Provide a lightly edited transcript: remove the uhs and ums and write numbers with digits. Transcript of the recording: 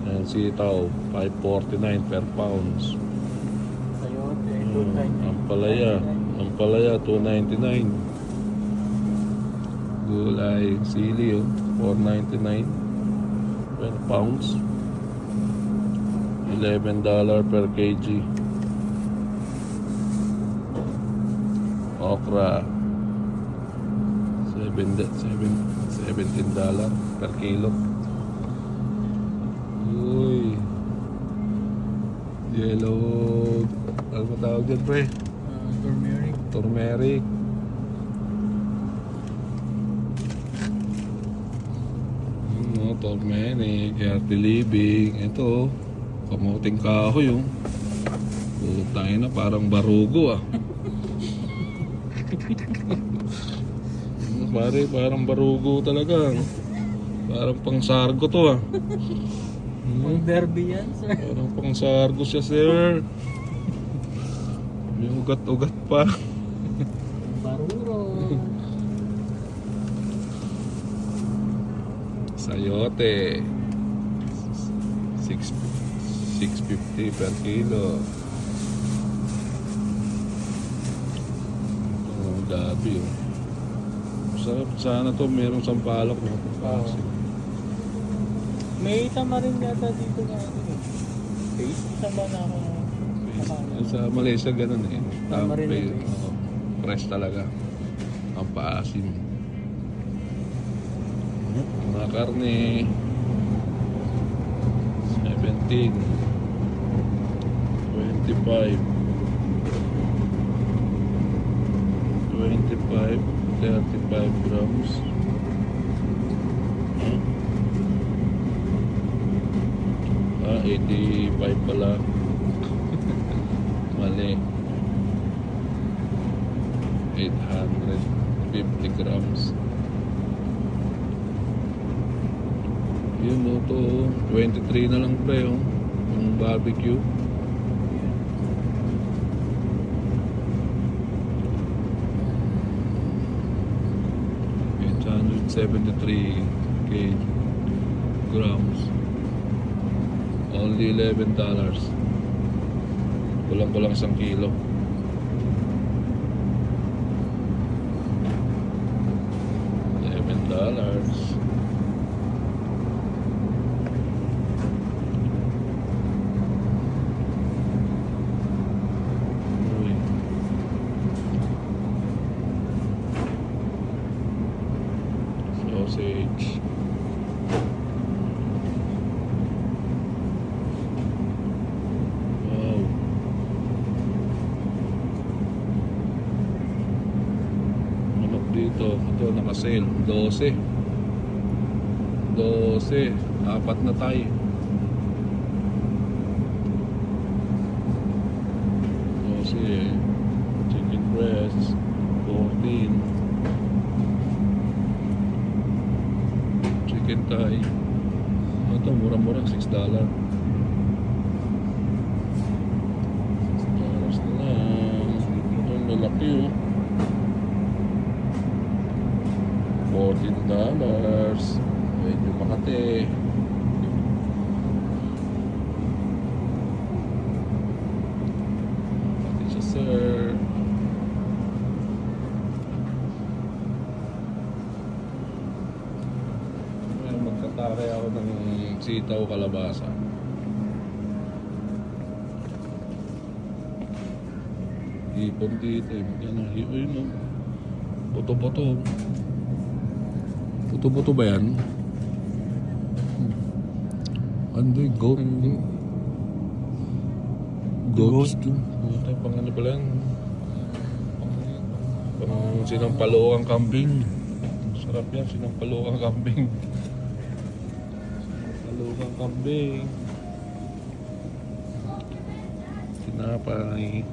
And sitaw, 5.49 per pounds. Sayote, Ampalaya, 2.99. Gulay, sili, 4.99 per pounds. $11 per kg. Okra, $17 per kilo. Uy, yellow, ano ba tawag dyan, pre? turmeric. Turmeric. Turmeric, healthy living. Ito, kamuting kahoy, putang ina, parang barugo, Pare, parang barugo talaga. Parang pang sargo to, Pang derby yan, sir. Parang pang sargo siya, sir. May ugat-ugat pa. Baruro. Sayote, 6.50 per kilo. Dabi, sarap sana to, merong sampalok na pagpasok. May tama rin yata dito na paste. Tama na ako. Sa Malaysia ganun Tama rin Tampe, yung paste. fresh talaga. Ang paasim. Mga karne, 17, 25, 35 grams. 85 pala. Mali. 850 grams. Yun, to 23 na lang, pre, yung barbecue. $873 grams. Only $11. Kulang-kulang 1 kilo. $11. Uy. Sausage. Wow. Manok dito. Ito naka-sale. 12. 4 na tayo. 12. Chicken breast. 14. Chicken thigh. Ito mura-mura, $6. $6 na lang. Ito malaki, $14. Medyo Makati. Makati siya, sir. Magkatake ako ng sitaw kalabasa. Ipon dito, yun, Puto-puto. Puto-puto ba yan? Ano yung goat? Ghost. Puta, pang ano pala yan? Pang sinampalo ang kambing. Sarap yan, sinampalo ang kambing. Sinampalo ang kambing. Tinapay.